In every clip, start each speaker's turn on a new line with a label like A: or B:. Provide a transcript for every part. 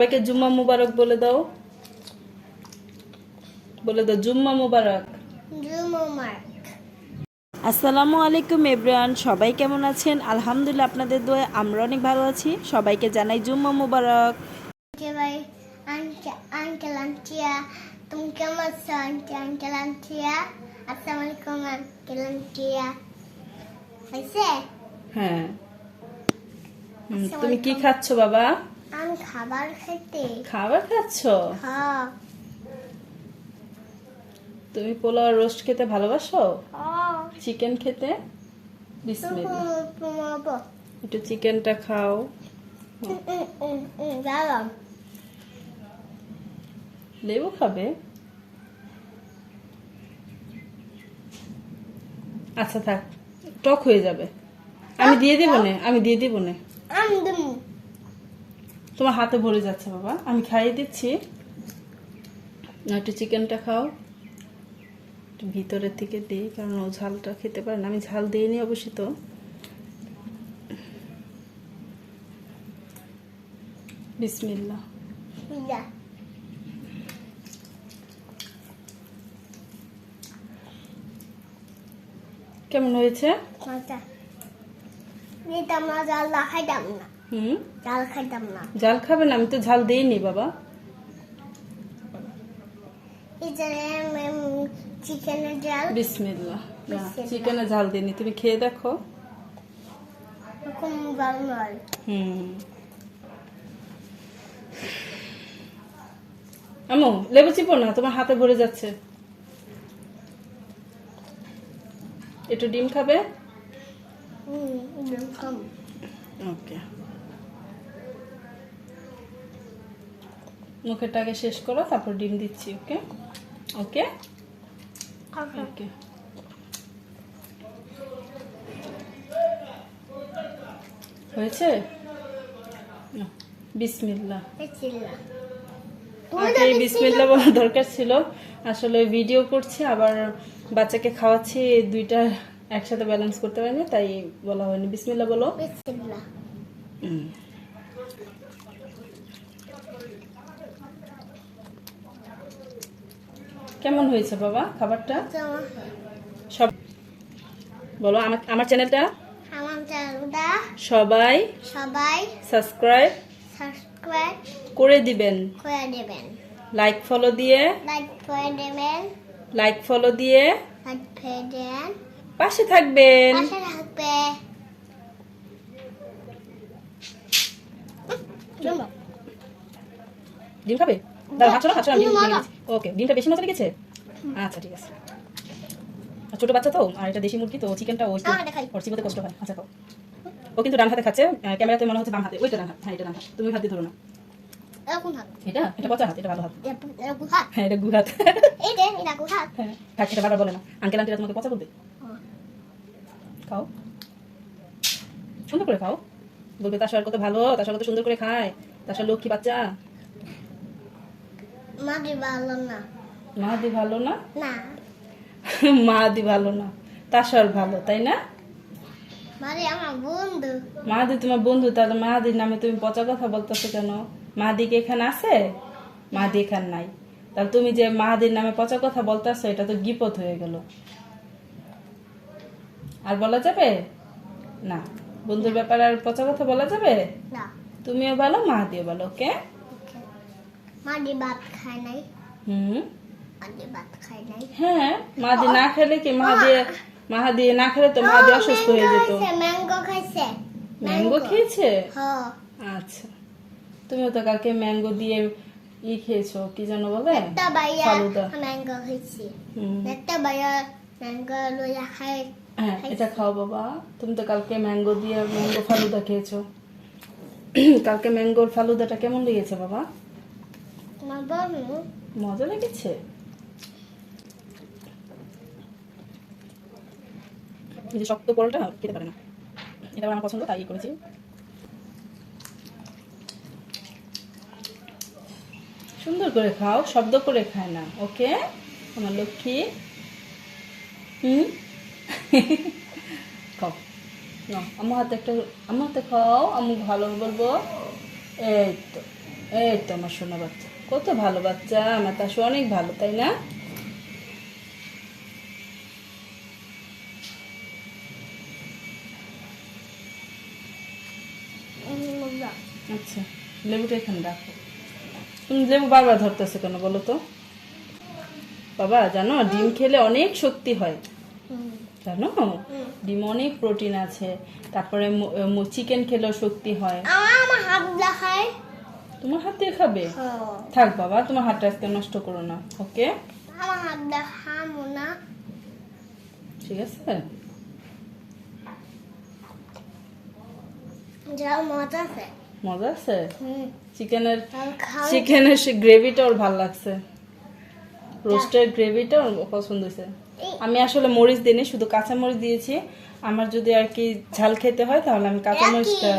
A: সবাইকে জুম্মা মুবারক বলে দাও, বলে দাও জুম্মা মুবারক। আসসালামু আলাইকুম এভরিওয়ান, সবাই কেমন আছেন? আলহামদুলিল্লাহ, আপনাদের দোয়ায় আমরা অনেক ভালো আছি। সবাইকে জানাই জুম্মা মুবারক।
B: আঙ্কেল আন্টিয়া, তুমি কেমন আছো? আঙ্কেল আন্টিয়া, আসসালামু আলাইকুম আঙ্কেল আন্টিয়া। হয়েছে?
A: হ্যাঁ। তুমি কি খাচ্ছ বাবা?
B: আমি খাবার
A: খাবার খাচ্ছ?
B: হ্যাঁ।
A: তুমি পোলাও আর রোস্ট খেতে ভালোবাসো? চিকেন খেতে? বিসমিল্লাহ, একটু চিকেনটা খাও। লেবু খাবে? আচ্ছা থাক, টক হয়ে যাবে। আমি দিয়ে দিব না, আমি দিয়ে দিব না। তোমার হাতে ভরে যাচ্ছে বাবা, আমি খাইয়ে দিচ্ছি। একটু চিকেনটা খাও, একটু ভিতরের থেকে দিই, কারণ ও ঝালটা খেতে পারে না। আমি ঝাল দিইনি অবশ্য। তো বিসমিল্লাহ। কেমন হয়েছে? ঝাল খাবে না? আমি তো ঝাল দিইনি বাবা।
B: চিকেনের ঝাল।
A: বিসমিল্লাহ। চিকেনে ঝাল দিইনি, তুমি খেয়ে দেখো। আমু লেবু চিপো না, তোমার হাতে ভরে যাচ্ছে। একটু ডিম খাবে? ওকে, মুখেরটা আগে শেষ করো, তারপর ডিম দিচ্ছি। ওকে ওকে ওকে। হয়েছে? বিসমিল্লাহ। আমাকে বিসমিল্লাহ বলা দরকার ছিল, আসলে ভিডিও করছি আবার বাচ্চাকে খাওয়াচ্ছি, দুইটা একসাথে ব্যালেন্স করতে পারিনি, তাই বলা হয়নি। বিসমিল্লাহ বলো। কেমন হয়েছে বাবা খাবারটা? সব বলো। আমার চ্যানেলটা সবাই সাবস্ক্রাইব করে দিবেন, লাইক ফলো দিয়ে পাশে থাকবেন। ডিম খাবে? দাঁড়া, হাঁটো না, হাঁটো না। ওকে, ডিমটা বেশি মজা লেগেছে? আচ্ছা ঠিক আছে। আর ছোট বাচ্চা তো, আর এটা দেশি মুরগি তো, চিকেনটা ওই ওর চিবোতে কষ্ট হয়। আচ্ছা খাও। ও কিন্তু ডান হাতে খাচ্ছে, ক্যামেরাতে মনে হচ্ছে বাম হাতে। ওইটা ডান হাত। হ্যাঁ, এটা ডান হাত। তুমি হাত দিয়ে ধরো না। এটা এটা পচা হাত, এটা ভালো হাত। হ্যাঁ, এটা গুড় হাত। হ্যাঁ, থাক, এটা বারবার বলে না। আঙ্কেল আন্টিরা তোমাকে পচা বলবে। খাও, সুন্দর করে খাও। বলবে তার কত ভালো, তার কত সুন্দর করে খায়, তার লক্ষ্মী বাচ্চা। মাদি ভালো না? মাদি ভালো না, তাসার ভালো, তাই না? মাদি তোমার বন্ধু, তাহলে মাদির নামে তুমি পচা কথা বলতেছো কেন? মাদি কি এখানে আছে? মাদি এখানে নাই, তাহলে তুমি যে মাদির নামে পচা কথা বলতেছো, এটা তো গিপত হয়ে গেল। আর বলা যাবে না? বন্ধুর ব্যাপারে আর পচা কথা বলা যাবে না? তুমিও ভালো, মাদিও ভালো। ওকে।
B: মাদি ভাত খায় নাই?
A: হ্যাঁ, মাদি না খেলে কি, মাহাদি না খেলে তো মাহাদি অসুস্থ হয়ে যেত। ম্যাঙ্গো খেয়েছে? আচ্ছা, তুমিও তো কালকে ম্যাঙ্গো দিয়ে খেয়েছো, কি যেন বলে, ফালুদা। হ্যাঁ, এটা খাও বাবা। তুমি তো কালকে ম্যাঙ্গো দিয়ে ম্যাঙ্গো ফালুদা খেয়েছো। কালকে ম্যাঙ্গোর ফালুদাটা কেমন লেগেছে বাবা? মজা লেগেছে? শক্ত পরোটা খেতে পারে না, এটা আমার পছন্দ, তাই করেছি। সুন্দর করে খাও, শব্দ করে খায় না। ওকে আমার লক্ষ্মী। খাও, না আমার হাতে একটা, আমার হাতে খাও, আমি ভালো বলবো। এই তো এই তো আমার সোনা বাচ্চা, কত ভালো বাচ্চা আমার তাসু, অনেক ভালো তাই না? আচ্ছা, লেবুটা এখানে রাখো। তুমি লেবু বারবার ধরতেছো কেন বলো তো? বাবা জানো ডিম খেলে অনেক শক্তি হয়, জানো? ডিম অনেক প্রোটিন আছে, তারপরে চিকেন খেলেও শক্তি হয়।
B: আমার হাত দেখায়।
A: তোমার হাত দিয়ে খাবে? থাক বাবা, তোমার হাতটা আজকে নষ্ট করো না, ওকে?
B: আমার হাত দেখাবো না।
A: ঠিক আছে।
B: যা মজা আছে।
A: মজা আছে
B: হুম,
A: চিকেনের।
B: খাও।
A: চিকেনের গ্রেভিটা ওর ভালো লাগছে, রোস্টের গ্রেভিটা ওর পছন্দ হয়েছে। আমি আসলে মরিচ দিইনি, শুধু কাঁচা মরিচ দিয়েছি। আমার যদি আর কি ঝাল খেতে হয় তাহলে আমি কাঁচা মরিচটা,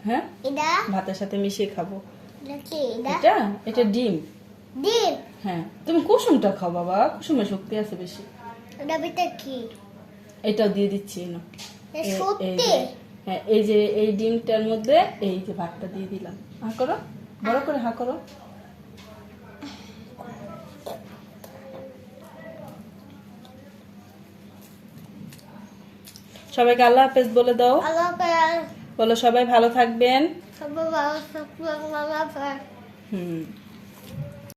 A: হ্যাঁ,
B: এটা
A: ভাতের সাথে মিশিয়ে খাবো।
B: এটা কি? এটা
A: এটা এটা ডিম।
B: ডিম।
A: হ্যাঁ, তুমি কুসুমটা খাও বাবা, কুসুমে শক্তি আছে বেশি।
B: এটা ভিতরে কি?
A: এটাও দিয়ে দিচ্ছি না।
B: এটা সত্যি?
A: হ্যাঁ, এই যে এই ডিমটার মধ্যে এই যে ভাতটা দিয়ে দিলাম। হা করো, বড় করে হা করো। সবাইকে আল্লাহ হাফেজ বলে দাও।
B: আল্লাহ হাফেজ।
A: বলো সবাই ভালো থাকবেন।
B: সবাই ভালো থাকবেন। আল্লাহ হাফেজ।
A: হুম।